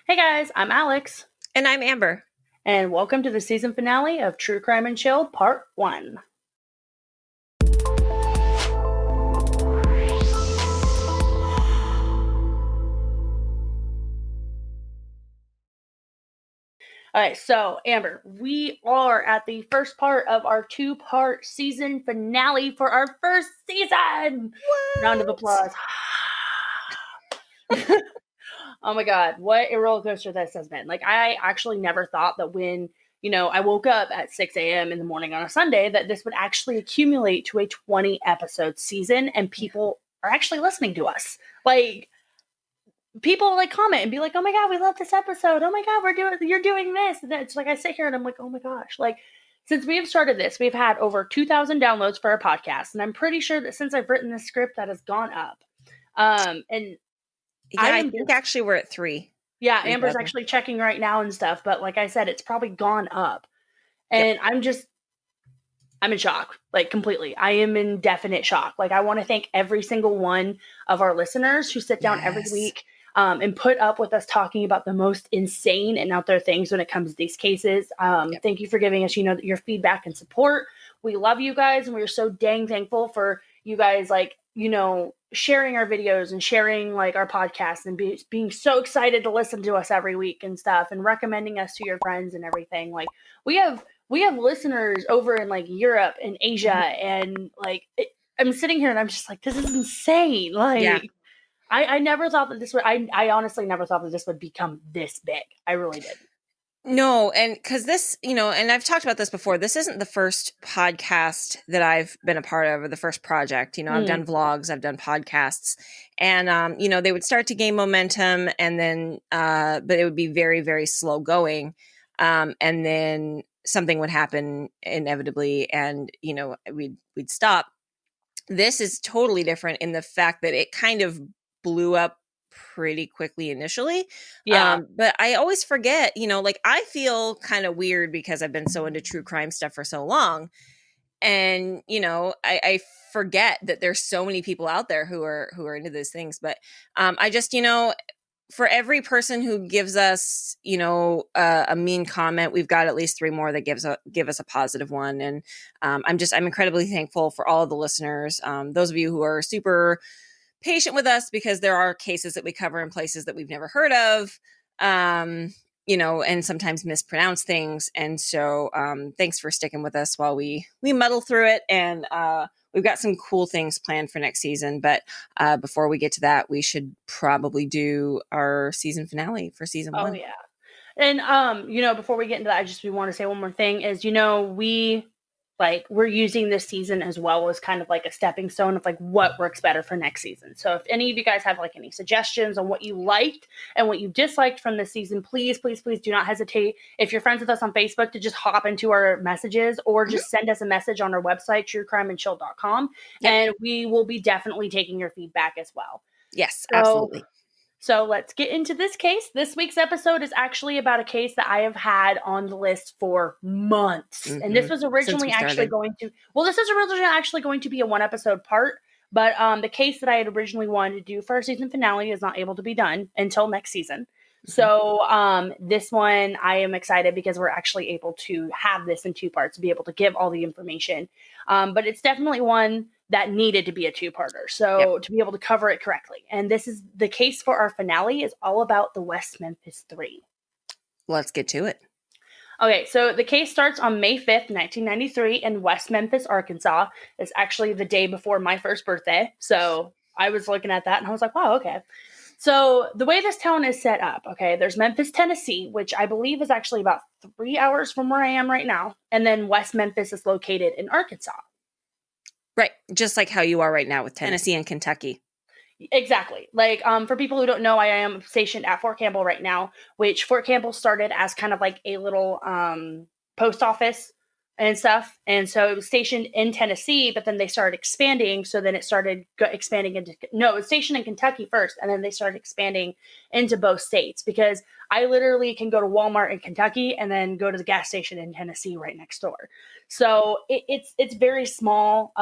Hey guys, I'm Alex, And I'm Amber. and welcome to the season finale of True Crime and Chill Part 1. Alright, so Amber, we are at the first part of our two-part season finale for our first season! What? Round of applause. Oh my god, what a roller coaster this has been. Like, I actually never thought that when, I woke up at 6 a.m. in the morning on a Sunday, that this would actually accumulate to a 20 episode season and people are actually listening to us. Like, people like comment and be like, oh my god, we love this episode. Oh my god, you're doing this. And it's like I sit here and I'm like, oh my gosh. Like, since we have started this, we've had over 2,000 downloads for our podcast. And I'm pretty sure that since I've written this script, that has gone up. And I think actually we're at 3. Yeah, Amber's actually checking right now and stuff, but like I said, it's probably gone up. And yep. I'm in shock, like completely. I am in definite shock. Like, I want to thank every single one of our listeners who sit down every week and put up with us talking about the most insane and out there things when it comes to these cases. Thank you for giving us, your feedback and support. We love you guys, and we're so dang thankful for you guys, like, sharing our videos and sharing like our podcast and being so excited to listen to us every week and stuff and recommending us to your friends and everything. Like, we have listeners over in like Europe and Asia, and like I'm sitting here and I'm just like, this is insane. Like, I never thought that this would. I honestly never thought that this would become this big. I really did. No, and because this, and I've talked about this before, this isn't the first podcast that I've been a part of or the first project. I've done vlogs, I've done podcasts, and, they would start to gain momentum and then, but it would be very, very slow going. And then something would happen inevitably and, we'd stop. This is totally different in the fact that it kind of blew up pretty quickly initially. But I always forget, like, I feel kind of weird because I've been so into true crime stuff for so long. And, I forget that there's so many people out there who are into those things. But I just, for every person who gives us, a mean comment, we've got at least 3 more that give us a positive one. And I'm incredibly thankful for all of the listeners. Those of you who are super patient with us because there are cases that we cover in places that we've never heard of, and sometimes mispronounce things. And so thanks for sticking with us while we muddle through it. And we've got some cool things planned for next season. But before we get to that, we should probably do our season finale for season 1. Oh, yeah. And, before we get into that, we want to say one more thing is, we're using this season as well as kind of like a stepping stone of like what works better for next season. So if any of you guys have like any suggestions on what you liked and what you disliked from this season, please, please, please do not hesitate. If you're friends with us on Facebook, to just hop into our messages or just send us a message on our website, truecrimeandchill.com. And we will be definitely taking your feedback as well. Yes, absolutely. So let's get into this case. This week's episode is actually about a case that I have had on the list for months. Mm-hmm. And this was originally actually going to be a 1-episode part. But the case that I had originally wanted to do for our season finale is not able to be done until next season. Mm-hmm. So this one, I am excited because we're actually able to have this in 2 parts, to be able to give all the information. But it's definitely one that needed to be a 2-parter. So to be able to cover it correctly. And this is the case for our finale is all about the West Memphis 3. Let's get to it. Okay, so the case starts on May 5th, 1993 in West Memphis, Arkansas. It's actually the day before my first birthday. So I was looking at that and I was like, wow, okay. So the way this town is set up, okay, there's Memphis, Tennessee, which I believe is actually about 3 hours from where I am right now. And then West Memphis is located in Arkansas. Right. Just like how you are right now with Tennessee and Kentucky. Exactly. Like, for people who don't know, I am stationed at Fort Campbell right now, which Fort Campbell started as kind of like a little post office and stuff. And so it was stationed in Tennessee, but then they started expanding. So then it started expanding into, no, it was stationed in Kentucky first. And then they started expanding into both states, because I literally can go to Walmart in Kentucky and then go to the gas station in Tennessee right next door. So it's very small.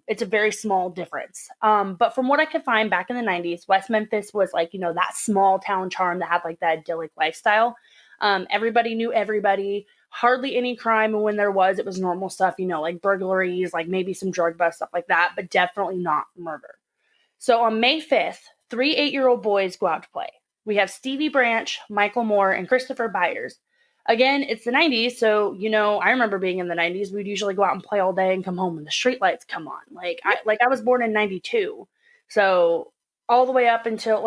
It's a very small difference. But from what I could find back in the 90s, West Memphis was like, that small town charm that had like that idyllic lifestyle. Everybody knew everybody. Hardly any crime, and when there was, it was normal stuff, like burglaries, like maybe some drug busts, stuff like that, but definitely not murder. So on May 5th, 3 8-year-old boys go out to play. We have Stevie Branch, Michael Moore, and Christoper Byers. Again, it's the 90s, so I remember being in the 90s. We'd usually go out and play all day and come home when the streetlights come on. I was born in 92, so all the way up until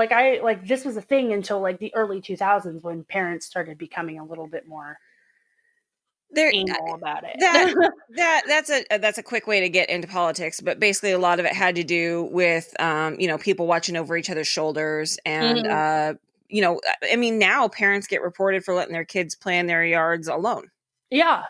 this was a thing until like the early 2000s, when parents started becoming a little bit more anal about it. That's a quick way to get into politics, but basically a lot of it had to do with people watching over each other's shoulders, and now parents get reported for letting their kids play in their yards alone. Yeah,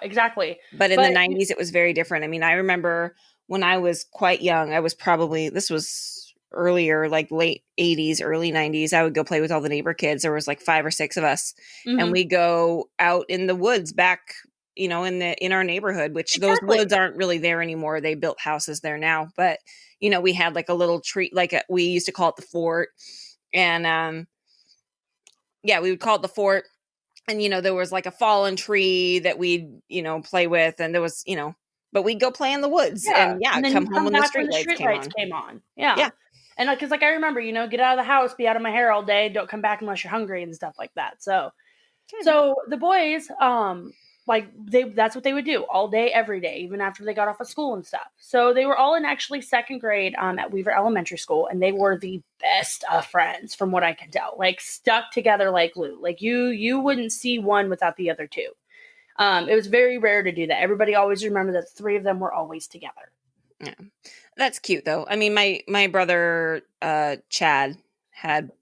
exactly. But in the 90s, it was very different. I mean, I remember when I was quite young, this was earlier, like late 80s, early 90s, I would go play with all the neighbor kids. There was like 5 or 6 of us, and we go out in the woods back, in our neighborhood, which those woods aren't really there anymore. They built houses there now, but we had like a little tree, we used to call it the fort, and we would call it the fort. And there was like a fallen tree that we'd play with, and there was but we'd go play in the woods, and then come home when the streetlights came on. Yeah. And because I remember, get out of the house, be out of my hair all day, don't come back unless you're hungry and stuff like that. So the boys, that's what they would do all day, every day, even after they got off of school and stuff. So they were all in actually 2nd grade at Weaver Elementary School, and they were the best of friends from what I can tell, like stuck together like glue. Like you wouldn't see one without the other two. It was very rare to do that. Everybody always remembered that the 3 of them were always together. Yeah. That's cute though. I mean, my brother, Chad, had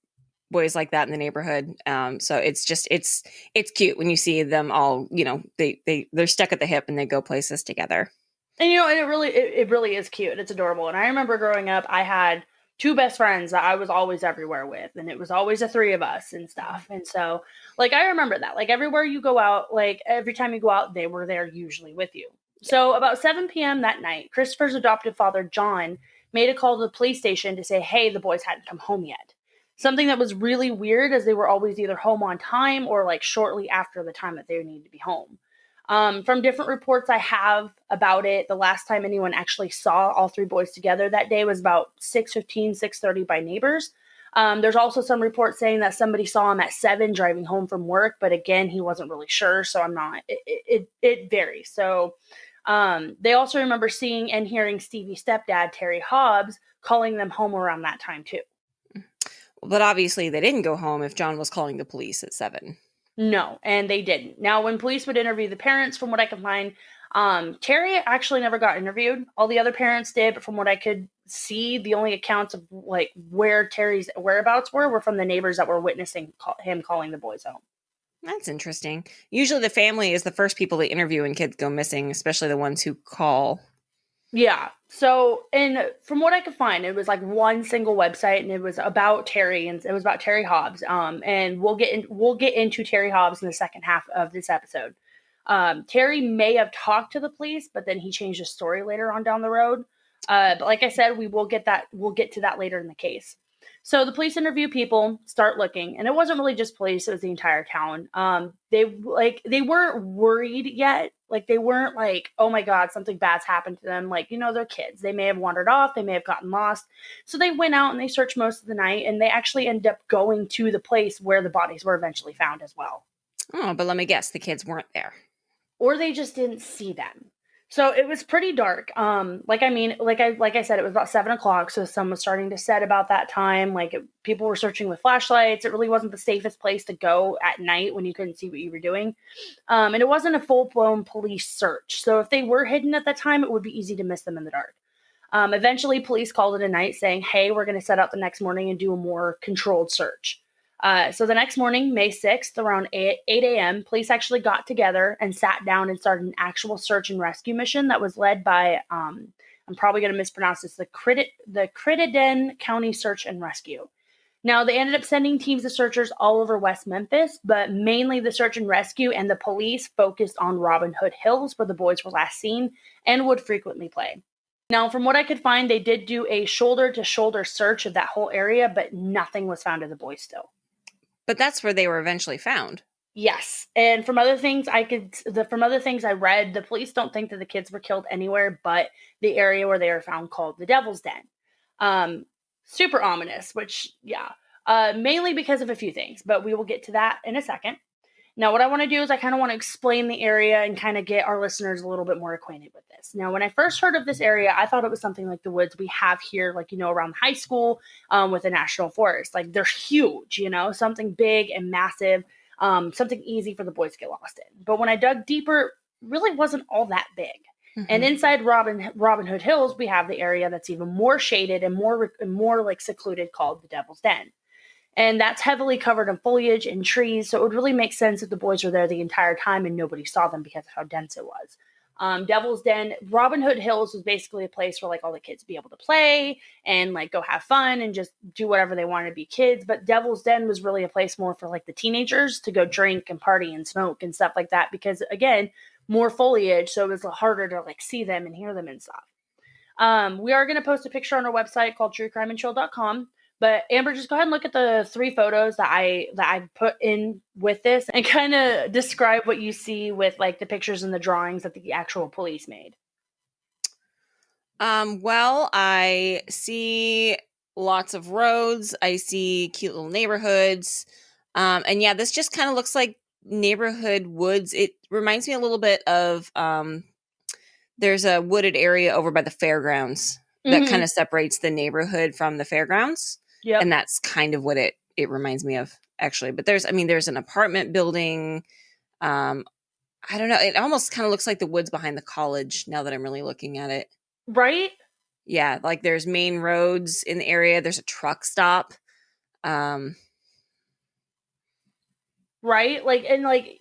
boys like that in the neighborhood. So it's just, it's cute when you see them all, they're stuck at the hip and they go places together. And, and it really is cute. It's adorable. And I remember growing up, I had 2 best friends that I was always everywhere with, and it was always the 3 of us and stuff. And so I remember that, everywhere you go out, every time you go out, they were there usually with you. So about 7 p.m. that night, Christopher's adoptive father, John, made a call to the police station to say, hey, the boys hadn't come home yet. Something that was really weird, as they were always either home on time or shortly after the time that they would need to be home. From different reports I have about it, the last time anyone actually saw all 3 boys together that day was about 6:15, 6:30 by neighbors. There's also some reports saying that somebody saw him at 7 driving home from work, but again, he wasn't really sure, so it varies. So they also remember seeing and hearing Stevie's stepdad, Terry Hobbs, calling them home around that time too. But obviously they didn't go home if John was calling the police at 7. No, and they didn't. Now, when police would interview the parents, from what I can find, Terry actually never got interviewed. All the other parents did, but from what I could see, the only accounts of where Terry's whereabouts were from the neighbors that were witnessing him calling the boys home. That's interesting. Usually the family is the first people they interview when kids go missing, especially the ones who call. Yeah. So, and from what I could find, it was one single website, and it was about Terry, and it was about Terry Hobbs. And we'll get into Terry Hobbs in the second half of this episode. Terry may have talked to the police, but then he changed his story later on down the road. But like I said, we'll get to that later in the case. So the police interview people, start looking, and it wasn't really just police, it was the entire town. They weren't worried yet. They weren't oh my God, something bad's happened to them. They're kids. They may have wandered off. They may have gotten lost. So they went out and they searched most of the night, and they actually ended up going to the place where the bodies were eventually found as well. Oh, but let me guess, the kids weren't there. Or they just didn't see them. So it was pretty dark. Like I said, it was about 7 o'clock. So the sun was starting to set about that time. People were searching with flashlights. It really wasn't the safest place to go at night when you couldn't see what you were doing. And it wasn't a full-blown police search. So if they were hidden at that time, it would be easy to miss them in the dark. Eventually, police called it a night saying, hey, we're going to set out the next morning and do a more controlled search. So the next morning, May 6th, around 8 a.m., police actually got together and sat down and started an actual search and rescue mission that was led by, I'm probably going to mispronounce this, the Crittenden County Search and Rescue. Now, they ended up sending teams of searchers all over West Memphis, but mainly the search and rescue and the police focused on Robin Hood Hills, where the boys were last seen and would frequently play. Now, from what I could find, they did do a shoulder-to-shoulder search of that whole area, but nothing was found of the boys still. But that's where they were eventually found. Yes, and from other things I read, the police don't think that the kids were killed anywhere but the area where they were found, called the Devil's Den. Super ominous, which, yeah, mainly because of a few things, but we will get to that in a second. Now, what I want to do is I kind of want to explain the area and kind of get our listeners a little bit more acquainted with this. Now, when I first heard of this area, I thought it was something like the woods we have here, like, around high school with the national forest. Like, they're huge, something big and massive, something easy for the boys to get lost in. But when I dug deeper, it really wasn't all that big. Mm-hmm. And inside Robin Hood Hills, we have the area that's even more shaded and more like secluded, called the Devil's Den. And that's heavily covered in foliage and trees, so it would really make sense if the boys were there the entire time and nobody saw them because of how dense it was. Devil's Den, Robin Hood Hills was basically a place where, like, all the kids would be able to play and, like, go have fun and just do whatever they wanted to be kids. But Devil's Den was really a place more for, like, the teenagers to go drink and party and smoke and stuff like that because, again, more foliage, so it was harder to, like, see them and hear them and stuff. We are going to post a picture on our website called truecrimeandchill.com. But Amber, just go ahead and look at the 3 photos that I put in with this and kind of describe what you see with, like, the pictures and the drawings that the actual police made. Well, I see lots of roads. I see cute little neighborhoods. And yeah, this just kind of looks like neighborhood woods. It reminds me a little bit of, there's a wooded area over by the fairgrounds that kind of separates the neighborhood from the fairgrounds. Yep. And that's kind of what it reminds me of, actually. But there's an apartment building. I don't know. It almost kind of looks like the woods behind the college now that I'm really looking at it. Right? Yeah. Like, there's main roads in the area. There's a truck stop. Right? Like, and like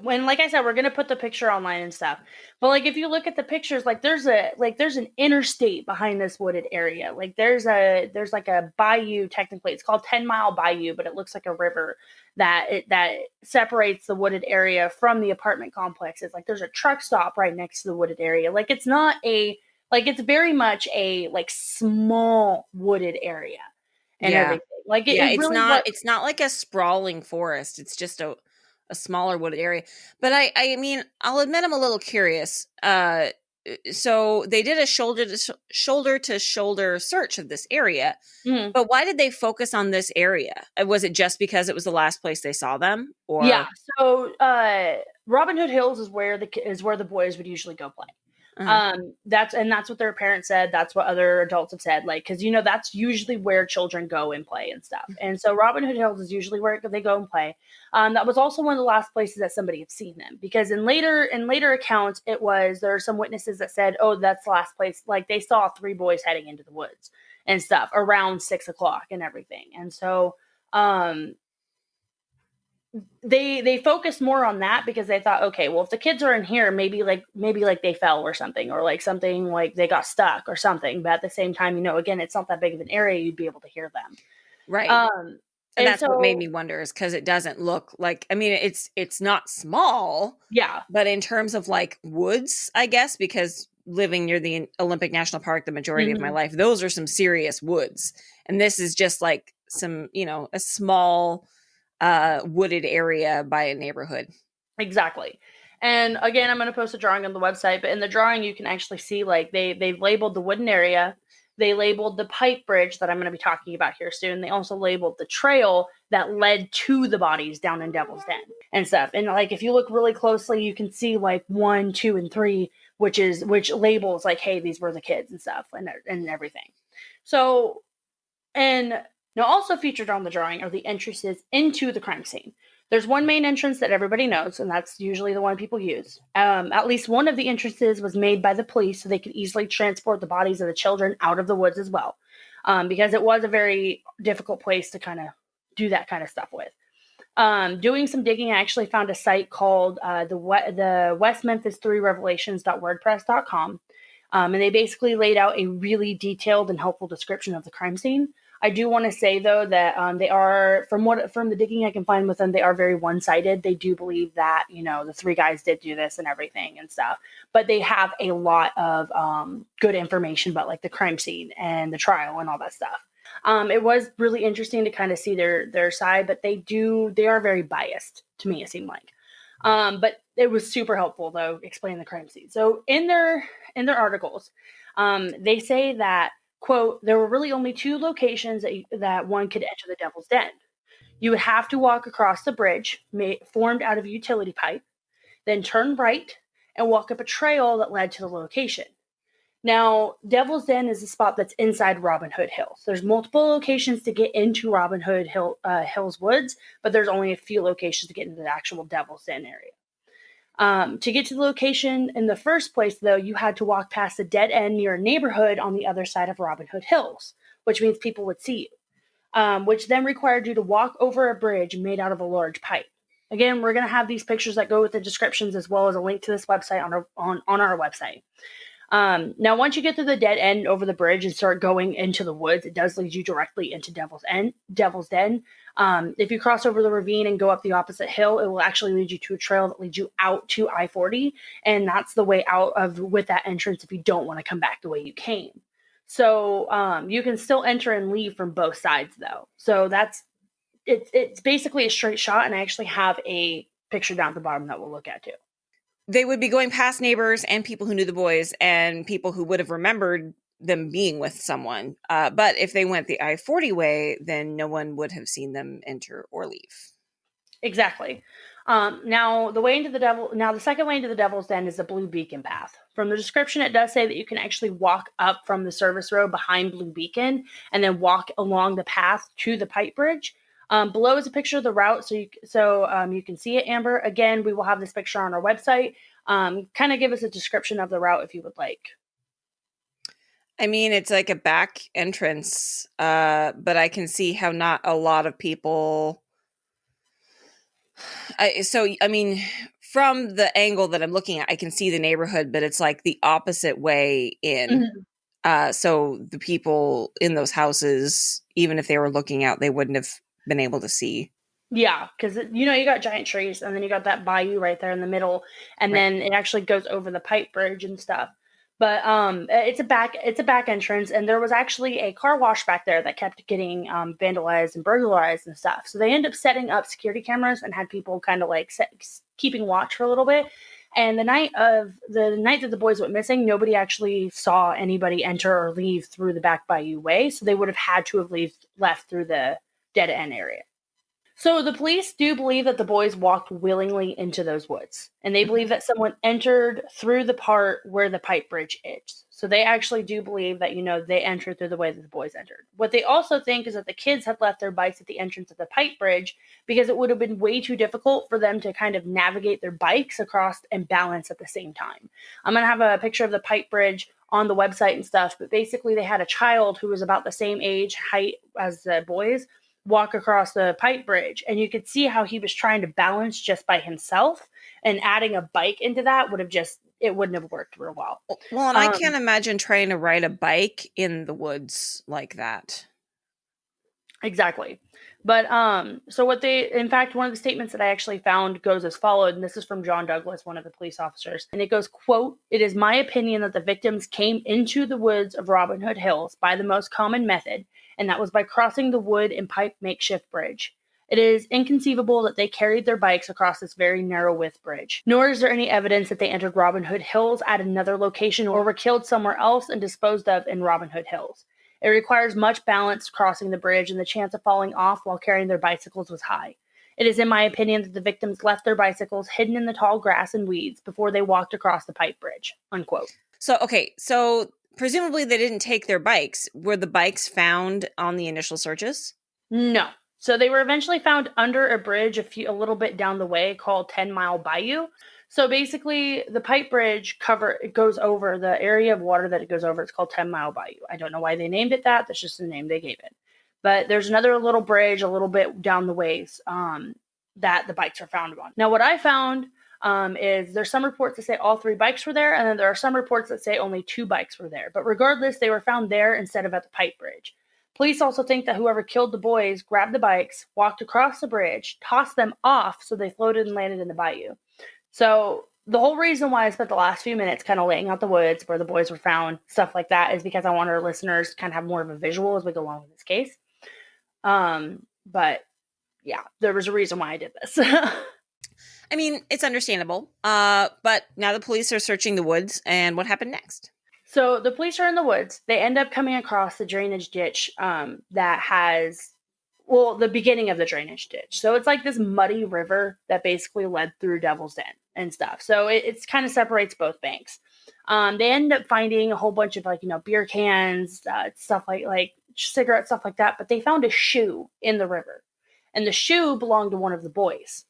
when, like I said, we're going to put the picture online and stuff, but like, if you look at the pictures, like there's an interstate behind this wooded area. Like there's like a bayou, technically it's called 10 Mile Bayou, but it looks like a river that separates the wooded area from the apartment complexes. Like there's a truck stop right next to the wooded area. Like it's it's very much a, like, small wooded area and everything. Like it's not like a sprawling forest. It's just a smaller wooded area. But I mean, I'll admit I'm a little curious. So they did a shoulder to shoulder search of this area. Mm-hmm. But why did they focus on this area? Was it just because it was the last place they saw them? Or yeah. So Robin Hood Hills is where the boys would usually go play. Uh-huh. That's what their parents said. That's what other adults have said. Like, cause that's usually where children go and play and stuff. And so Robin Hood Hills is usually where they go and play. That was also one of the last places that somebody had seen them, because in later accounts, there are some witnesses that said, oh, that's the last place. Like they saw 3 boys heading into the woods and stuff around 6:00 and everything. And so, they focused more on that because they thought, okay, well, if the kids are in here, maybe they fell or something, or like something, like they got stuck or something. But at the same time, again, it's not that big of an area. You'd be able to hear them. Right. And that's what made me wonder, is because it doesn't look like, I mean, it's not small. Yeah. But in terms of like woods, I guess, because living near the Olympic National Park the majority of my life, those are some serious woods. And this is just like some, a small wooded area by a neighborhood. Exactly. And again, I'm going to post a drawing on the website, but in the drawing you can actually see, like, they've labeled the wooden area. They labeled the pipe bridge that I'm going to be talking about here soon. They also labeled the trail that led to the bodies down in Devil's Den and stuff. And like, if you look really closely, you can see like 1, 2, and 3, which labels like, hey, these were the kids and stuff and everything. So, and now, also featured on the drawing are the entrances into the crime scene. There's one main entrance that everybody knows, and that's usually the one people use. At least one of the entrances was made by the police so they could easily transport the bodies of the children out of the woods as well, because it was a very difficult place to kind of do that kind of stuff with. Doing some digging, I actually found a site called the West Memphis 3 Revelations.wordpress.com. And they basically laid out a really detailed and helpful description of the crime scene. I do want to say, though, that they are, from the digging I can find with them, they are very one-sided. They do believe that, the 3 guys did do this and everything and stuff. But they have a lot of good information about, like, the crime scene and the trial and all that stuff. It was really interesting to kind of see their side, but they are very biased to me, it seemed like. But it was super helpful, though, explaining the crime scene. So in their articles, they say that, quote, there were really only 2 locations that one could enter the Devil's Den. You would have to walk across the bridge formed out of a utility pipe, then turn right and walk up a trail that led to the location. Now, Devil's Den is a spot that's inside Robin Hood Hills. There's multiple locations to get into Robin Hood Hills Woods, but there's only a few locations to get into the actual Devil's Den area. To get to the location in the first place, though, you had to walk past a dead end near a neighborhood on the other side of Robin Hood Hills, which means people would see you, which then required you to walk over a bridge made out of a large pipe. Again, we're going to have these pictures that go with the descriptions as well as a link to this website on our website. Now, once you get to the dead end over the bridge and start going into the woods, it does lead you directly into Devil's Den. If you cross over the ravine and go up the opposite hill, it will actually lead you to a trail that leads you out to I-40. And that's the way out with that entrance if you don't want to come back the way you came. So you can still enter and leave from both sides, though. So it's basically a straight shot. And I actually have a picture down at the bottom that we'll look at too. They would be going past neighbors and people who knew the boys and people who would have remembered them being with someone. But if they went the I-40 way, then no one would have seen them enter or leave. Exactly. Now, the second way into the Devil's Den is the Blue Beacon path. From the description, it does say that you can actually walk up from the service road behind Blue Beacon and then walk along the path to the pipe bridge. Below is a picture of the route, so you can see it, Amber. Again, we will have this picture on our website. Kind of give us a description of the route if you would like. I mean, it's like a back entrance, but I can see how not a lot of people... from the angle that I'm looking at, I can see the neighborhood, but it's like the opposite way in. Mm-hmm. So the people in those houses, even if they were looking out, they wouldn't have been able to see. Yeah, because you got giant trees, and then you got that bayou right there in the middle, and then it actually goes over the pipe bridge and stuff. But it's a back entrance, and there was actually a car wash back there that kept getting vandalized and burglarized and stuff. So they ended up setting up security cameras and had people kind of like keeping watch for a little bit. And the night that the boys went missing, nobody actually saw anybody enter or leave through the back bayou way. So they would have had to have left through the dead end area. So the police do believe that the boys walked willingly into those woods, and they believe that someone entered through the part where the pipe bridge is. So they actually do believe that, they entered through the way that the boys entered. What they also think is that the kids had left their bikes at the entrance of the pipe bridge because it would have been way too difficult for them to kind of navigate their bikes across and balance at the same time. I'm going to have a picture of the pipe bridge on the website and stuff, but basically they had a child who was about the same height as the boys walk across the pipe bridge, and you could see how he was trying to balance just by himself, and adding a bike into that wouldn't have worked real well. Well, and I can't imagine trying to ride a bike in the woods like that. Exactly. But so in fact, one of the statements that I actually found goes as followed, and this is from John Douglas, one of the police officers, and it goes, quote, "It is my opinion that the victims came into the woods of Robin Hood Hills by the most common method, and that was by crossing the wood and pipe makeshift bridge. It is inconceivable that they carried their bikes across this very narrow width bridge. Nor is there any evidence that they entered Robin Hood Hills at another location or were killed somewhere else and disposed of in Robin Hood Hills. It requires much balance crossing the bridge, and the chance of falling off while carrying their bicycles was high. It is in my opinion that the victims left their bicycles hidden in the tall grass and weeds before they walked across the pipe bridge," unquote. So presumably they didn't take their bikes. Were the bikes found on the initial searches? No. So they were eventually found under a bridge a little bit down the way called 10 Mile Bayou. So basically, the pipe bridge goes over the area of water that it goes over. It's called 10 Mile Bayou. I don't know why they named it that. That's just the name they gave it. But there's another little bridge a little bit down the ways that the bikes are found on. Now, what I found is there's some reports that say all 3 bikes were there, and then there are some reports that say only 2 bikes were there. But regardless, they were found there instead of at the pipe bridge. Police also think that whoever killed the boys grabbed the bikes, walked across the bridge, tossed them off so they floated and landed in the bayou. So the whole reason why I spent the last few minutes kind of laying out the woods where the boys were found, stuff like that, is because I want our listeners to kind of have more of a visual as we go along with this case. But yeah, there was a reason why I did this. I mean, it's understandable. But now the police are searching the woods, and what happened next? So the police are in the woods. They end up coming across the drainage ditch that has, well, the beginning of the drainage ditch. So it's like this muddy river that basically led through Devil's Den and stuff. So it's kind of separates both banks. They end up finding a whole bunch of beer cans, stuff like cigarette stuff like that. But they found a shoe in the river, and the shoe belonged to one of the boys.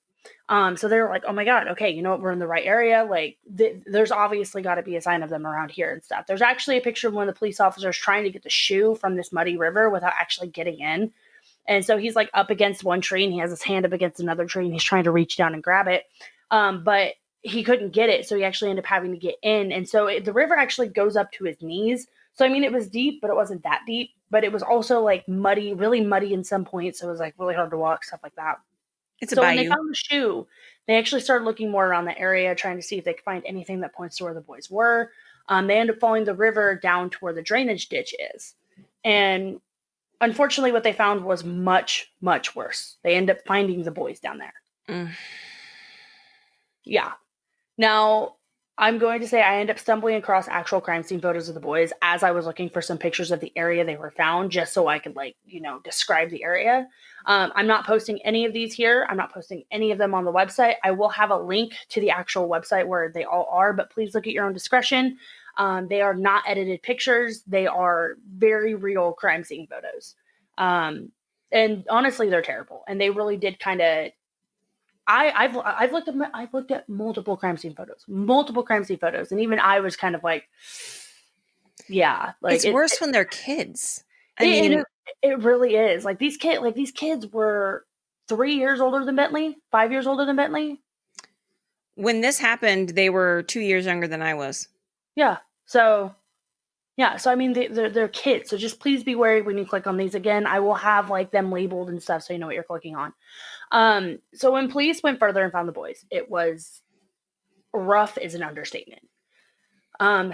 So they were like, oh my God, okay, you know what? We're in the right area. Like there's obviously got to be a sign of them around here and stuff. There's actually a picture of one of the police officers trying to get the shoe from this muddy river without actually getting in. And so he's like up against one tree and he has his hand up against another tree and he's trying to reach down and grab it. But he couldn't get it. So he actually ended up having to get in. And so the river actually goes up to his knees. So, I mean, it was deep, but it wasn't that deep. But it was also like muddy, really muddy in some points. So it was like really hard to walk, stuff like that. So when they found the shoe, they actually started looking more around the area, trying to see if they could find anything that points to where the boys were. They ended up following the river down to where the drainage ditch is. And unfortunately, what they found was much, much worse. They ended up finding the boys down there. Yeah. Now, I'm going to say I ended up stumbling across actual crime scene photos of the boys as I was looking for some pictures of the area they were found, just so I could, describe the area. I'm not posting any of these here. I'm not posting any of them on the website. I will have a link to the actual website where they all are, but please look at your own discretion. They are not edited pictures. They are very real crime scene photos. And honestly, they're terrible. And they really did kind of, I've looked at multiple crime scene photos, and even I was kind of like, yeah, like it's worse when they're kids. I mean, it really is. Like these kids were 3 years older than Bentley, 5 years older than Bentley. When this happened, they were 2 years younger than I was. Yeah. So I mean, they're kids. So just please be wary when you click on these. Again, I will have them labeled and stuff so you know what you're clicking on. So when police went further and found the boys, it was rough is an understatement.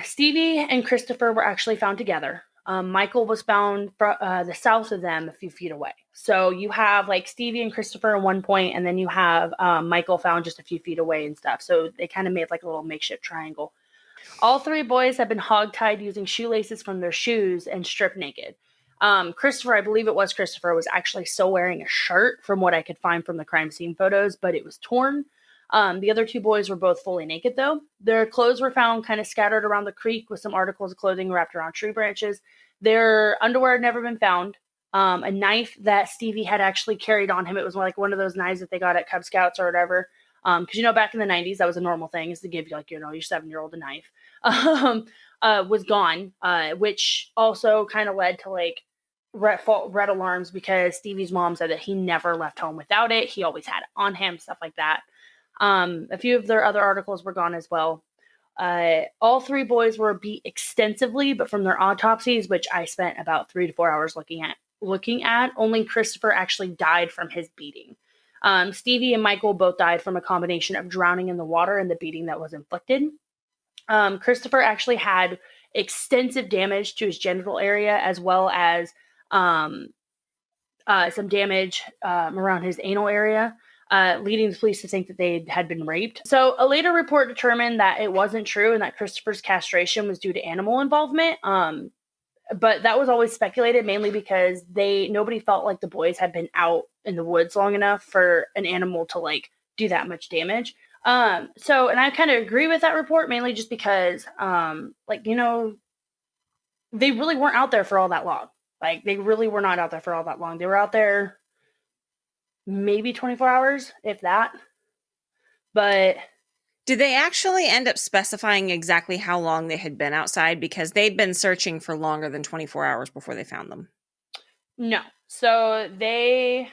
Stevie and Christoper were actually found together. Michael was found the south of them a few feet away. So you have Stevie and Christoper at one point, and then you have Michael found just a few feet away and stuff. So they kind of made a little makeshift triangle. All 3 boys have been hogtied using shoelaces from their shoes and stripped naked. Christoper, I believe it was Christoper, was actually still wearing a shirt from what I could find from the crime scene photos, but it was torn. The other 2 boys were both fully naked, though. Their clothes were found kind of scattered around the creek with some articles of clothing wrapped around tree branches. Their underwear had never been found. A knife that Stevie had actually carried on him. It was one of those knives that they got at Cub Scouts or whatever. Because, back in the 90s, that was a normal thing, is to give your 7-year-old a knife. Was gone, which also kind of led to red alarms because Stevie's mom said that he never left home without it. He always had it on him, stuff like that. A few of their other articles were gone as well. All 3 boys were beat extensively, but from their autopsies, which I spent about 3 to 4 hours looking at, only Christoper actually died from his beating. Stevie and Michael both died from a combination of drowning in the water and the beating that was inflicted. Christoper actually had extensive damage to his genital area, as well as some damage around his anal area, leading the police to think that they had been raped. So a later report determined that it wasn't true and that Christoper's castration was due to animal involvement. But that was always speculated, mainly because nobody felt like the boys had been out in the woods long enough for an animal to do that much damage. So, and I kind of agree with that report, mainly just because, they really weren't out there for all that long. They really were not out there for all that long. They were out there maybe 24 hours, if that. But did they actually end up specifying exactly how long they had been outside? Because they'd been searching for longer than 24 hours before they found them. No. So they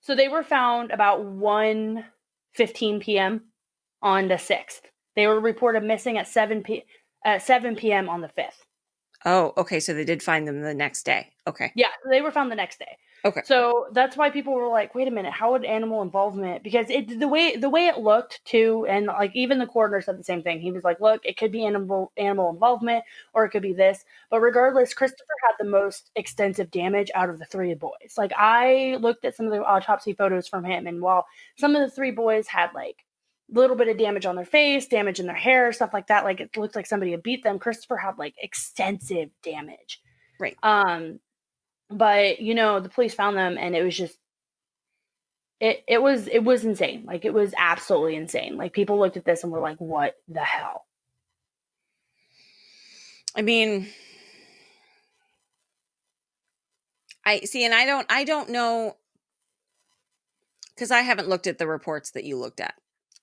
were found about 1:15 p.m. on the 6th. They were reported missing at 7 p.m. on the 5th. Oh, okay. So they did find them the next day. Okay. Yeah, they were found the next day. Okay. So that's why people were like, "Wait a minute, how would animal involvement?" Because the way it looked too, and like even the coroner said the same thing. He was like, "Look, it could be animal involvement, or it could be this." But regardless, Christoper had the most extensive damage out of the three boys. Like I looked at some of the autopsy photos from him, and while some of the three boys had like a little bit of damage on their face, damage in their hair, stuff like that, like it looked like somebody had beat them. Christoper had like extensive damage. Right. But the police found them, and it was just it was insane. Like it was absolutely insane. Like people looked at this and were like, "What the hell?" I mean, I see, and I don't know, because I haven't looked at the reports that you looked at.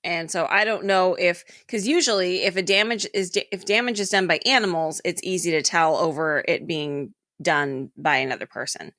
And so I don't know because usually if damage is done by animals, it's easy to tell over it being done by another person.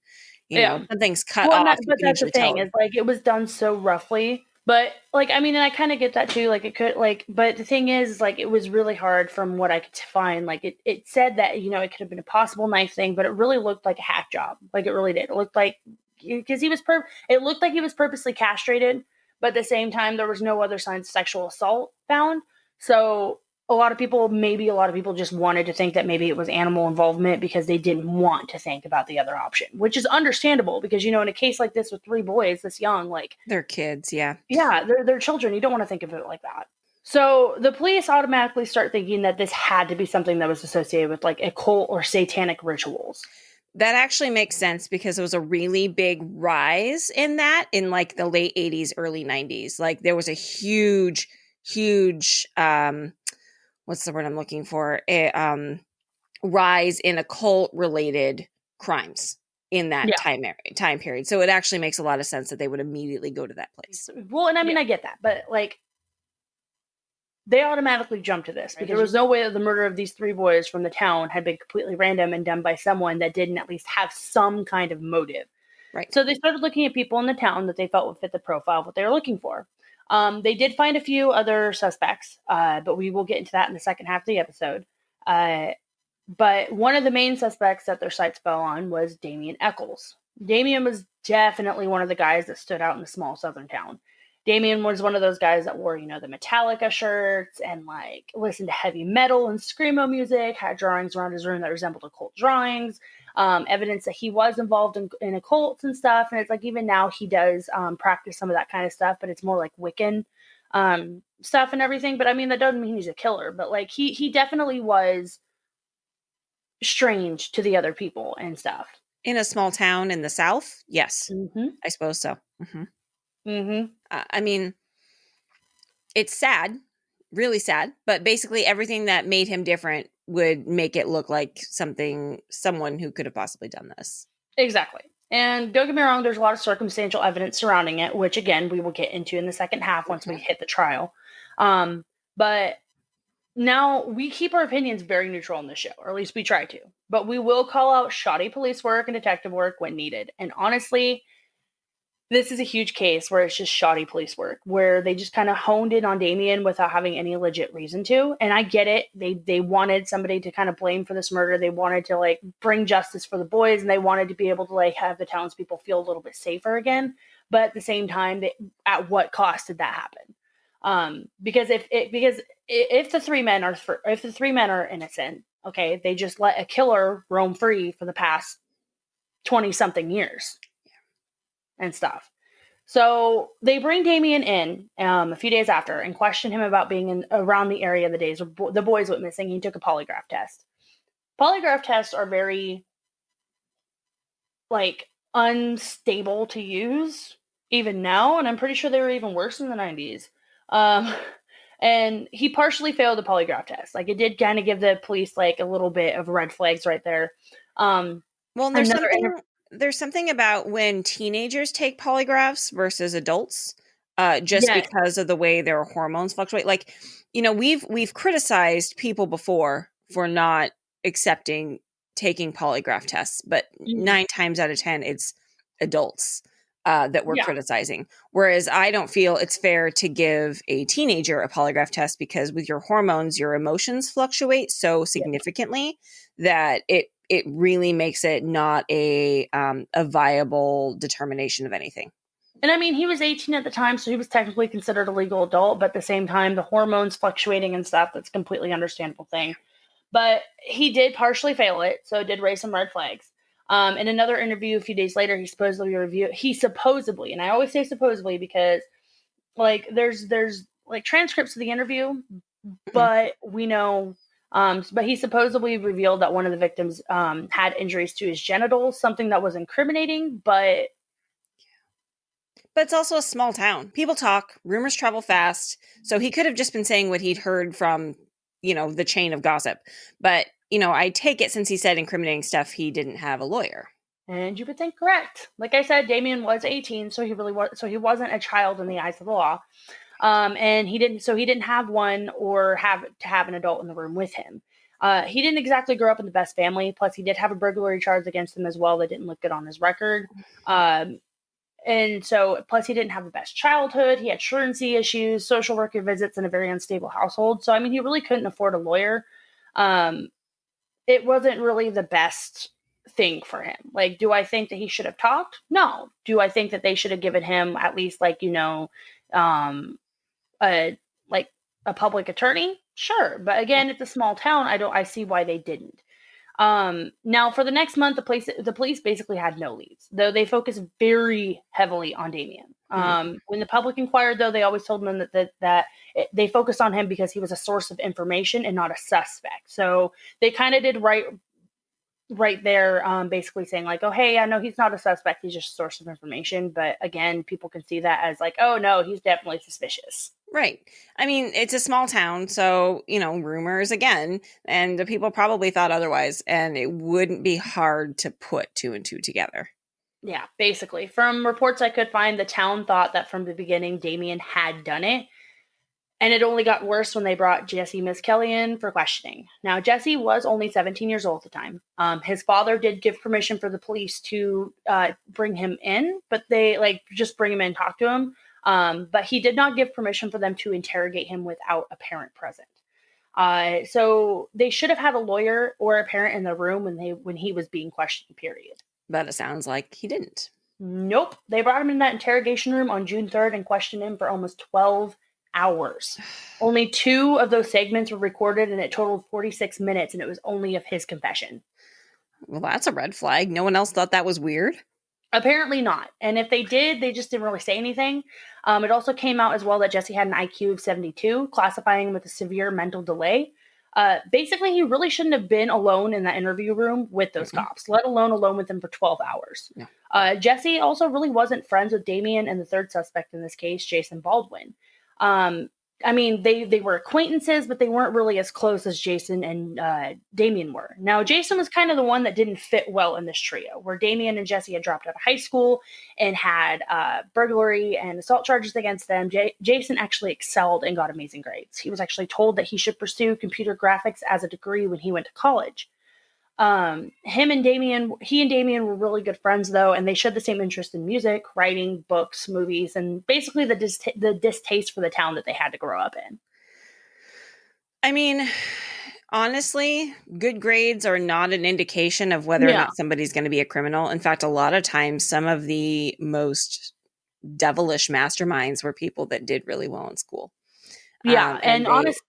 Something's cut off. But that's the thing is like it was done so roughly. But like I mean, and I kind of get that too. Like it could but the thing is like it was really hard from what I could find. Like it said that it could have been a possible knife thing, but it really looked like a hack job. Like it really did. It looked like because it looked like he was purposely castrated, but at the same time there was no other signs of sexual assault found. So a lot of people just wanted to think that maybe it was animal involvement because they didn't want to think about the other option, which is understandable because, in a case like this with three boys this young, like they're kids. Yeah. Yeah. They're children. You don't want to think of it like that. So the police automatically start thinking that this had to be something that was associated with like occult or satanic rituals. That actually makes sense because it was a really big rise in that in like the late 80s, early 90s. Like there was a huge, what's the word I'm looking for? Rise in occult related crimes in that time period. So it actually makes a lot of sense that they would immediately go to that place. Well, and I mean, I get that, but like they automatically jumped to this because there was no way that the murder of these three boys from the town had been completely random and done by someone that didn't at least have some kind of motive. Right. So they started looking at people in the town that they felt would fit the profile of what they were looking for. They did find a few other suspects, but we will get into that in the second half of the episode. But one of the main suspects that their sights fell on was Damien Echols. Damien was definitely one of the guys that stood out in the small southern town. Damien was one of those guys that wore, the Metallica shirts and like listened to heavy metal and screamo music, had drawings around his room that resembled occult drawings, evidence that he was involved in occults and stuff. And it's like even now he does practice some of that kind of stuff, but it's more like Wiccan stuff and everything. But I mean, that doesn't mean he's a killer, but like he definitely was strange to the other people and stuff. In a small town in the South? Yes. Mm-hmm. I suppose so. Mm-hmm. Mm-hmm. I mean, it's sad, really sad, but basically everything that made him different would make it look like someone who could have possibly done this. Exactly. And don't get me wrong, there's a lot of circumstantial evidence surrounding it, which again, we will get into in the second half once we hit the trial. But now we keep our opinions very neutral on this show, or at least we try to, but we will call out shoddy police work and detective work when needed. And honestly, this is a huge case where it's just shoddy police work, where they just kind of honed in on Damien without having any legit reason to. And I get it. They wanted somebody to kind of blame for this murder. They wanted to like bring justice for the boys, and they wanted to be able to like have the townspeople feel a little bit safer again. But at the same time, at what cost did that happen? Because if the three men are innocent, okay, they just let a killer roam free for the past 20 something years and stuff. So they bring Damien in a few days after and question him about being around the area the days the boys went missing. He took a polygraph test. Polygraph tests are very like unstable to use even now, and I'm pretty sure they were even worse in the 90s. And he partially failed the polygraph test. Like it did kind of give the police like a little bit of red flags right there. Well, there's something about when teenagers take polygraphs versus adults, because of the way their hormones fluctuate. Like, we've criticized people before for not accepting taking polygraph tests, but Mhm. 9 times out of 10, it's adults that we're Yeah. criticizing. Whereas I don't feel it's fair to give a teenager a polygraph test, because with your hormones, your emotions fluctuate so Yeah. significantly that it really makes it not a viable determination of anything. And I mean, he was 18 at the time, so he was technically considered a legal adult, but at the same time, the hormones fluctuating and stuff, that's a completely understandable thing. But he did partially fail it, so it did raise some red flags. In another interview a few days later, he supposedly, and I always say supposedly because like there's like transcripts of the interview, Mhm. but we know but he supposedly revealed that one of the victims had injuries to his genitals, something that was incriminating, but But it's also a small town. People talk, rumors travel fast. So he could have just been saying what he'd heard from, the chain of gossip. But, I take it, since he said incriminating stuff, he didn't have a lawyer. and you would think correct. Like I said, Damien was 18, so he wasn't a child in the eyes of the law. And he didn't have one or have an adult in the room with him. He didn't exactly grow up in the best family. Plus, he did have a burglary charge against him as well that didn't look good on his record. And so, plus, he didn't have the best childhood. He had truancy issues, social worker visits, in a very unstable household. So, I mean, he really couldn't afford a lawyer. Um, it wasn't really the best thing for him. Like, do I think that he should have talked? No. Do I think that they should have given him at least, um, a like a public attorney? Sure. But again, it's a small town. I see why they didn't. Now for the next month, the police basically had no leads, though they focused very heavily on Damien. Mhm. When the public inquired, though, they always told them they focused on him because he was a source of information and not a suspect. So they kind of did right there, basically saying like, oh, hey, I know he's not a suspect, he's just a source of information. But again, people can see that as like, oh no, he's definitely suspicious. Right. I mean, it's a small town, so, rumors again, and the people probably thought otherwise, and it wouldn't be hard to put 2 and 2 together. Yeah, basically. From reports I could find, the town thought that from the beginning Damien had done it. And it only got worse when they brought Jessie Misskelley in for questioning. Now, Jessie was only 17 years old at the time. His father did give permission for the police to bring him in, but they just bring him in and talk to him. But he did not give permission for them to interrogate him without a parent present. So they should have had a lawyer or a parent in the room when he was being questioned, period. But it sounds like he didn't. Nope. They brought him in that interrogation room on June 3rd and questioned him for almost 12 hours. Only 2 of those segments were recorded, and it totaled 46 minutes, and it was only of his confession. Well, that's a red flag. No one else thought that was weird? Apparently not. And if they did, they just didn't really say anything. It also came out as well that Jessie had an IQ of 72, classifying him with a severe mental delay. Basically, he really shouldn't have been alone in that interview room with those cops, let alone with them for 12 hours. No. Jessie also really wasn't friends with Damien and the third suspect in this case, Jason Baldwin. I mean, they were acquaintances, but they weren't really as close as Jason and Damien were. Now, Jason was kind of the one that didn't fit well in this trio, where Damien and Jessie had dropped out of high school and had burglary and assault charges against them. Jason actually excelled and got amazing grades. He was actually told that he should pursue computer graphics as a degree when he went to college. He and Damien were really good friends though, and they shared the same interest in music, writing, books, movies, and basically the distaste for the town that they had to grow up in. I mean, honestly, good grades are not an indication of whether or Yeah. not somebody's going to be a criminal. In fact, a lot of times, some of the most devilish masterminds were people that did really well in school. Yeah, and honestly,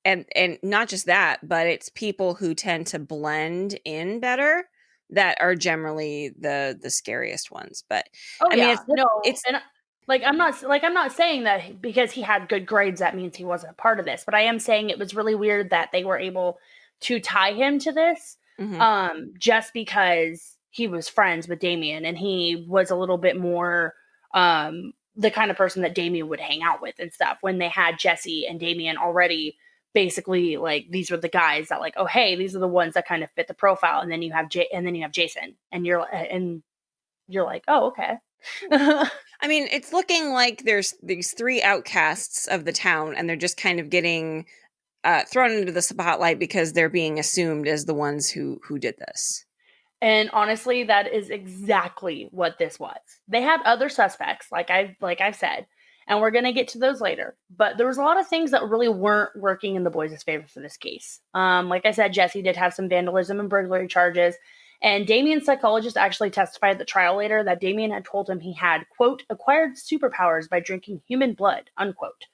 and not just that, but it's people who tend to blend in better that are generally the scariest ones. But oh I mean, yeah, no, it's and I'm not saying that because he had good grades that means he wasn't a part of this, but I am saying it was really weird that they were able to tie him to this, just because he was friends with Damien and he was a little bit more the kind of person that Damien would hang out with and stuff. When they had Jessie and Damien already, basically like these were the guys that like, oh hey, these are the ones that kind of fit the profile, and then you have Jason, and you're like, oh okay. I mean, it's looking like there's these 3 outcasts of the town, and they're just kind of getting thrown into the spotlight because they're being assumed as the ones who did this. And honestly, that is exactly what this was. They had other suspects, like I've said, and we're gonna get to those later. But there was a lot of things that really weren't working in the boys' favor for this case. Like I said, Jessie did have some vandalism and burglary charges. And Damien's psychologist actually testified at the trial later that Damien had told him he had, quote, acquired superpowers by drinking human blood, unquote.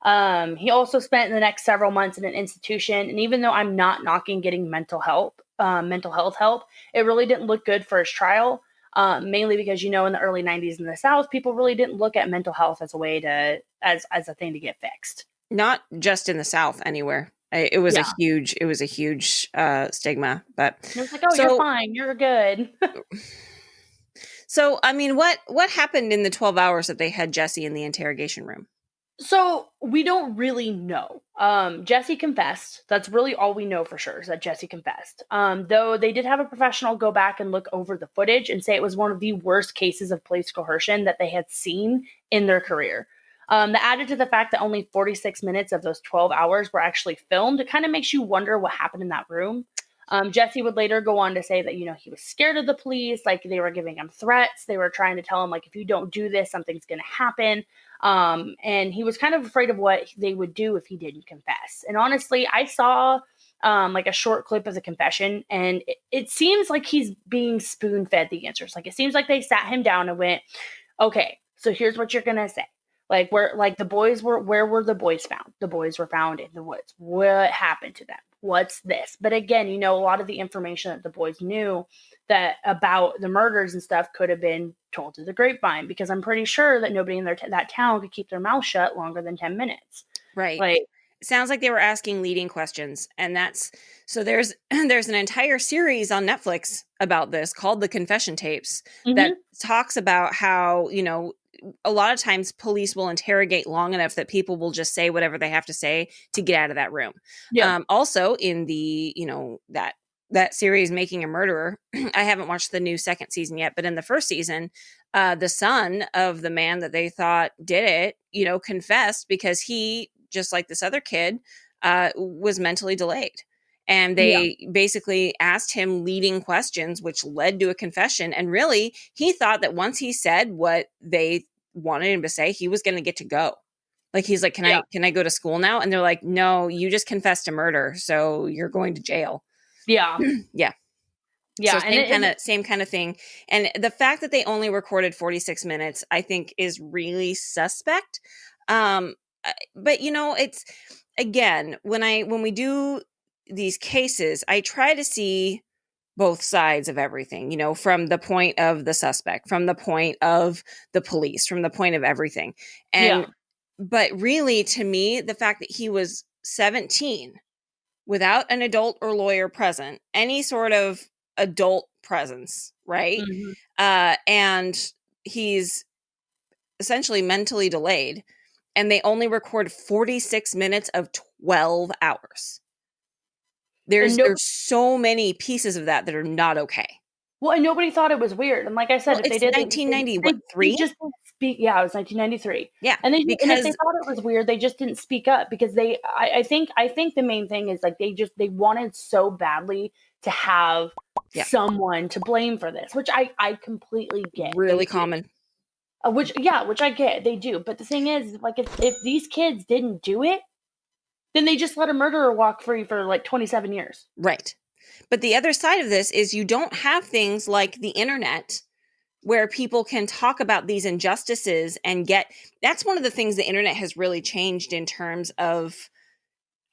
He also spent the next several months in an institution. And even though I'm not knocking getting mental health help, it really didn't look good for his trial. Mainly because, in the early 90s in the South, people really didn't look at mental health as a way to, as a thing to get fixed. Not just in the South, anywhere. It was a huge stigma, but it was like, oh, you're fine, you're good. So, I mean, what happened in the 12 hours that they had Jessie in the interrogation room? So we don't really know. Jessie confessed. That's really all we know for sure, is that Jessie confessed. Though they did have a professional go back and look over the footage and say it was one of the worst cases of police coercion that they had seen in their career. That added to the fact that only 46 minutes of those 12 hours were actually filmed. It kind of makes you wonder what happened in that room. Jessie would later go on to say that, he was scared of the police, like they were giving him threats. They were trying to tell him, like, if you don't do this, something's going to happen. And he was kind of afraid of what they would do if he didn't confess. And honestly, I saw like a short clip of the confession, and it seems like he's being spoon-fed the answers. Like, it seems like they sat him down and went, okay, so here's what you're going to say. Like, where were the boys found? The boys were found in the woods. What happened to them? What's this? But again, a lot of the information that the boys knew that about the murders and stuff could have been told to the grapevine, because I'm pretty sure that nobody in that town could keep their mouth shut longer than 10 minutes. Right. Like, it sounds like they were asking leading questions. And there's an entire series on Netflix about this called The Confession Tapes that talks about how, a lot of times police will interrogate long enough that people will just say whatever they have to say to get out of that room. Yeah. Also in the, that series, Making a Murderer, I haven't watched the new second season yet, but in the first season, the son of the man that they thought did it, confessed because he, just like this other kid, was mentally delayed. And they basically asked him leading questions, which led to a confession. And really, he thought that once he said what they wanted him to say, he was going to get to go. Like, he's like, can I go to school now? And they're like, no, you just confessed to murder, so you're going to jail. Yeah. Yeah. Yeah. So same kind of thing. And the fact that they only recorded 46 minutes, I think, is really suspect. But it's, again, when we do these cases, I try to see both sides of everything, from the point of the suspect, from the point of the police, from the point of everything. And, but really, to me, the fact that he was 17 without an adult or lawyer present, any sort of adult presence, right? And he's essentially mentally delayed, and they only record 46 minutes of 12 hours. There's so many pieces of that are not okay. Well, and nobody thought it was weird. And like I said, if they did 1993, they just didn't speak. Yeah, it was 1993. Yeah, and if they thought it was weird, they just didn't speak up, because I think the main thing is, like, they wanted so badly to have someone to blame for this, which I completely get. Really common. Which I get, they do. But the thing is, like, if these kids didn't do it, then they just let a murderer walk free for like 27 years. Right. But the other side of this is you don't have things like the internet where people can talk about these injustices and that's one of the things the internet has really changed in terms of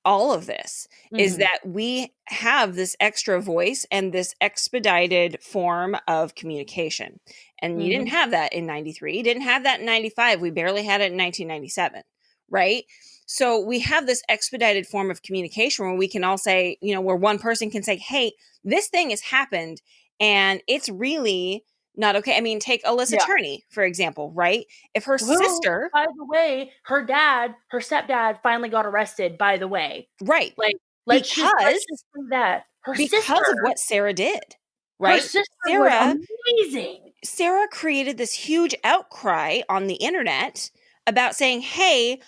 all of this, is that we have this extra voice and this expedited form of communication. And you didn't have that in 93. You didn't have that in 95. We barely had it in 1997. Right. So we have this expedited form of communication where we can all say, where one person can say, hey, this thing has happened and it's really not okay. I mean, take Alyssa Turney, for example, right? If her sister... By the way, her stepdad finally got arrested, by the way. Right. Like, let's just say that. Because of what Sarah did. Right? Her sister was amazing. Sarah created this huge outcry on the internet about saying, hey,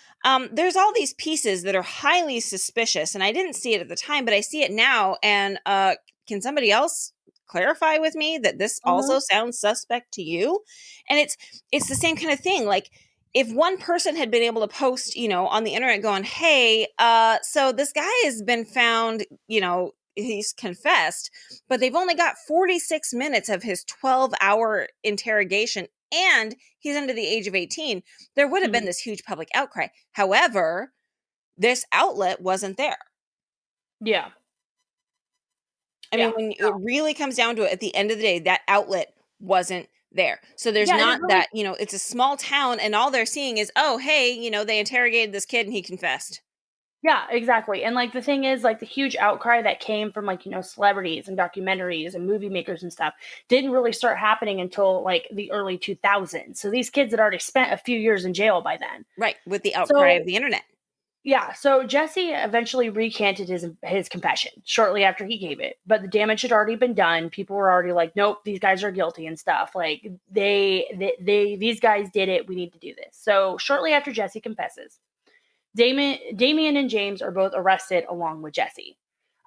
there's all these pieces that are highly suspicious, and I didn't see it at the time, but I see it now, and can somebody else clarify with me that this also sounds suspect to you? And it's the same kind of thing. Like, if one person had been able to post, on the internet going, hey, so this guy has been found, he's confessed, but they've only got 46 minutes of his 12-hour interrogation, and he's under the age of 18, there would have been this huge public outcry. However, this outlet wasn't there. Yeah. I mean, when it really comes down to it, at the end of the day, that outlet wasn't there. So there's not really, that, it's a small town and all they're seeing is, oh, hey, they interrogated this kid and he confessed. Yeah, exactly. And like the thing is, like the huge outcry that came from like, celebrities and documentaries and movie makers and stuff didn't really start happening until like the early 2000s. So these kids had already spent a few years in jail by then. Right. With the outcry of the internet. Yeah, so Jesse eventually recanted his confession shortly after he gave it, but the damage had already been done. People were already like, "Nope, these guys are guilty and stuff. Like these guys did it. We need to do this." So shortly after Jesse confesses, Damien and James are both arrested along with Jesse.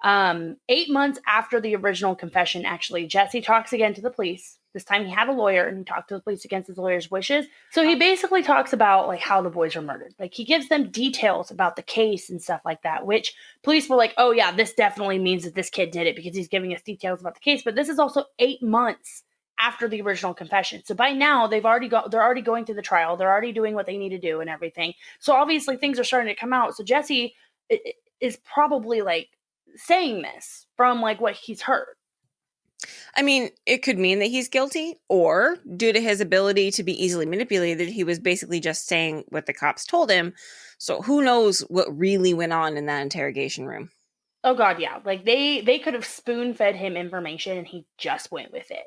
8 months after the original confession, actually, Jesse talks again to the police. This time he had a lawyer and he talked to the police against his lawyer's wishes. So he basically talks about like how the boys were murdered. Like he gives them details about the case and stuff like that, which police were like, oh yeah, this definitely means that this kid did it because he's giving us details about the case. But this is also 8 months after the original confession. So by now they're already going through the trial. They're already doing what they need to do and everything. So obviously things are starting to come out. So Jesse is probably like saying this from like what he's heard. I mean, it could mean that he's guilty, or due to his ability to be easily manipulated, he was basically just saying what the cops told him. So who knows what really went on in that interrogation room? Oh God, yeah. Like they could have spoon-fed him information and he just went with it.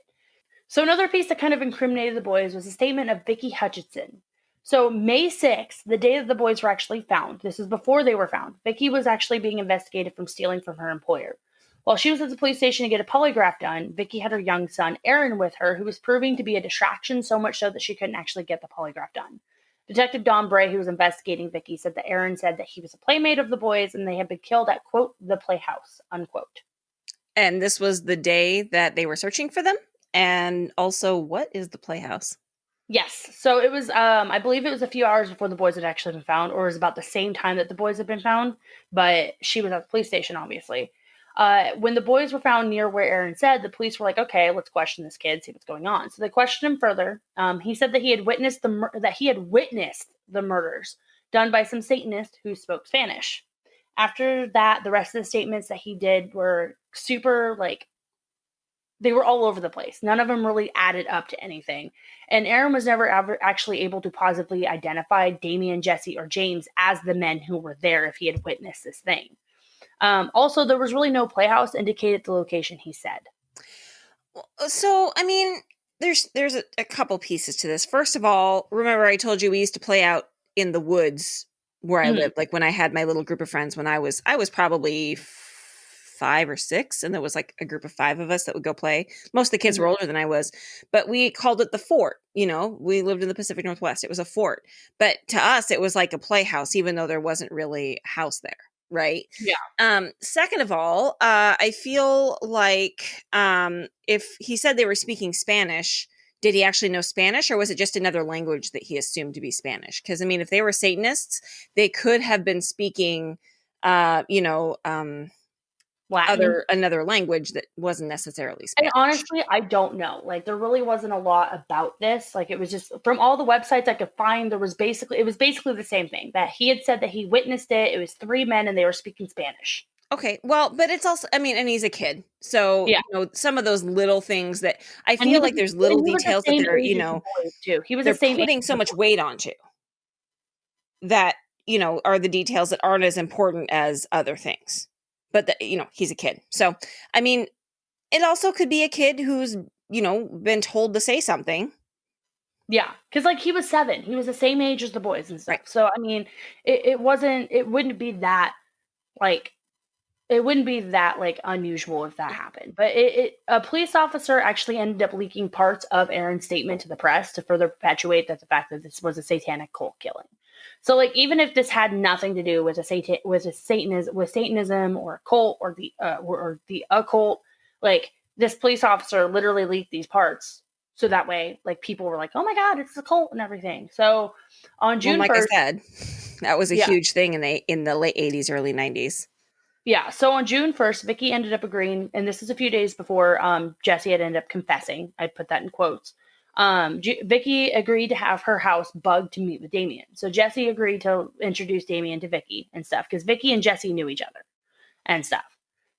So another piece that kind of incriminated the boys was a statement of Vicki Hutchinson. So May 6th, the day that the boys were actually found, this is before they were found, Vicki was actually being investigated from stealing from her employer. While she was at the police station to get a polygraph done, Vicki had her young son, Aaron, with her, who was proving to be a distraction so much so that she couldn't actually get the polygraph done. Detective Don Bray, who was investigating Vicki, said that Aaron said that he was a playmate of the boys and they had been killed at, quote, the playhouse, unquote. And this was the day that they were searching for them? And also, what is the playhouse? Yes. So it was, I believe it was a few hours before the boys had actually been found, or it was about the same time that the boys had been found, but she was at the police station, obviously. When the boys were found near where Aaron said, the police were like, okay, let's question this kid, see what's going on. So they questioned him further. He said that he had witnessed the murders done by some Satanists who spoke Spanish. After that, the rest of the statements that he did were super, like, they were all over the place. None of them really added up to anything. And Aaron was never ever actually able to positively identify Damien, Jesse, or James as the men who were there if he had witnessed this thing. Also, there was really no playhouse indicated the location, he said. So, I mean, there's a couple pieces to this. First of all, remember I told you we used to play out in the woods where I lived, like when I had my little group of friends when I was probably 5 or 6, and there was like a group of 5 of us that would go play. Most of the kids were older than I was, but we called it the fort. We lived in the Pacific Northwest. It was a fort, but to us it was like a playhouse, even though there wasn't really a house there. Right. Yeah. Second of all, I feel like if he said they were speaking Spanish, did he actually know Spanish, or was it just another language that he assumed to be Spanish? Because I mean, if they were Satanists, they could have been speaking, another language that wasn't necessarily Spanish. And honestly, I don't know. Like, there really wasn't a lot about this. Like, it was just from all the websites I could find, it was basically the same thing, that he had said that he witnessed it. It was 3 men and they were speaking Spanish. Okay, well, but it's also, I mean, and he's a kid, so yeah. some of those little things that I feel like there's little details that they're, too. He was they're the same putting so much weight onto that, are the details that aren't as important as other things. But he's a kid, so I mean, it also could be a kid who's been told to say something. Yeah, because like he was 7, he was the same age as the boys and stuff. Right. So I mean, it wouldn't be that like. it wouldn't be that like unusual if that happened. But a police officer actually ended up leaking parts of Aaron's statement to the press to further perpetuate the fact that this was a satanic cult killing. So like even if this had nothing to do with Satanism or a cult or the occult, like this police officer literally leaked these parts. So that way, like people were like, "Oh my God, it's a cult and everything." So on June 1st, I said, that was a huge thing in the late 80s, early 90s. Yeah. So on June 1st, Vicky ended up agreeing, and this is a few days before Jessie had ended up confessing. I put that in quotes. Vicky agreed to have her house bugged to meet with Damien. So Jessie agreed to introduce Damien to Vicky and stuff because Vicky and Jessie knew each other and stuff.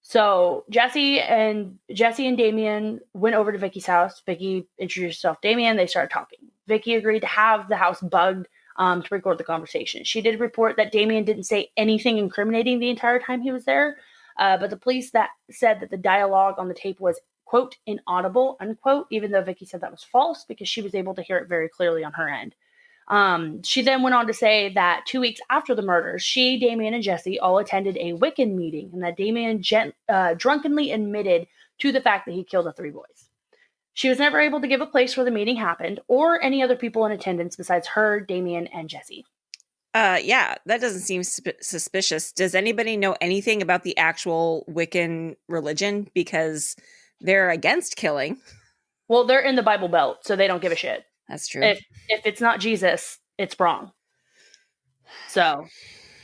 So Jessie and Damien went over to Vicky's house. Vicky introduced herself to Damien. They started talking. Vicky agreed to have the house bugged to record the conversation. She did report that Damien didn't say anything incriminating the entire time he was there, but the police said that the dialogue on the tape was, quote, inaudible, unquote, even though Vicky said that was false because she was able to hear it very clearly on her end. She then went on to say that 2 weeks after the murders, she, Damien, and Jessie all attended a Wiccan meeting, and that Damien drunkenly admitted to the fact that he killed the 3 boys. She was never able to give a place where the meeting happened or any other people in attendance besides her, Damien, and Jessie. Yeah, that doesn't seem suspicious. Does anybody know anything about the actual Wiccan religion? Because they're against killing. Well, they're in the Bible Belt, so they don't give a shit. That's true. If it's not Jesus, it's wrong. So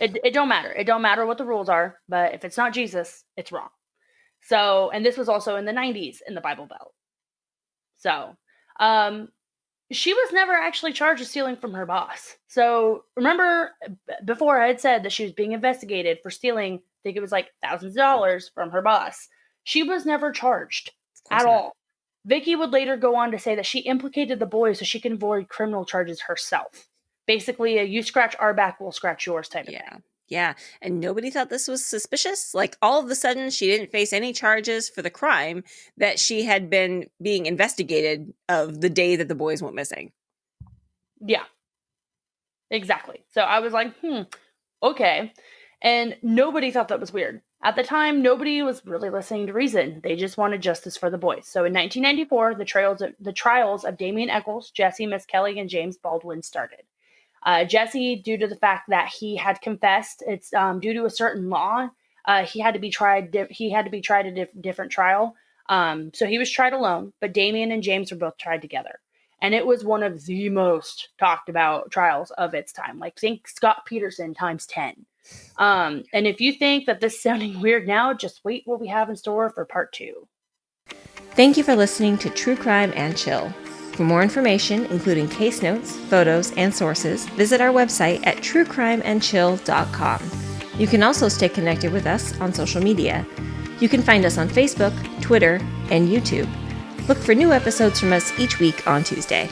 it don't matter. It don't matter what the rules are, but if it's not Jesus, it's wrong. So, and this was also in the 90s in the Bible Belt. So, she was never actually charged with stealing from her boss. So remember before I had said that she was being investigated for stealing, I think it was like thousands of dollars from her boss. She was never charged at all. Vicky would later go on to say that she implicated the boys so she can avoid criminal charges herself. Basically, you scratch our back, we'll scratch yours type of thing. Yeah. And nobody thought this was suspicious? Like, all of a sudden, she didn't face any charges for the crime that she had been being investigated of the day that the boys went missing. Yeah. Exactly. So I was like, okay. And nobody thought that was weird. At the time, nobody was really listening to reason. They just wanted justice for the boys. So in 1994, the trials of Damien Echols, Jessie Misskelley, and James Baldwin started. Jessie, due to the fact that he had confessed, it's due to a certain law, he had to be tried. He had to be tried a different trial. So he was tried alone, but Damien and James were both tried together, and it was one of the most talked about trials of its time. Like, think Scott Peterson times 10. And if you think that this is sounding weird now, just wait what we have in store for part 2. Thank you for listening to True Crime and Chill. For more information, including case notes, photos, and sources, visit our website at truecrimeandchill.com. You can also stay connected with us on social media. You can find us on Facebook, Twitter, and YouTube. Look for new episodes from us each week on Tuesday.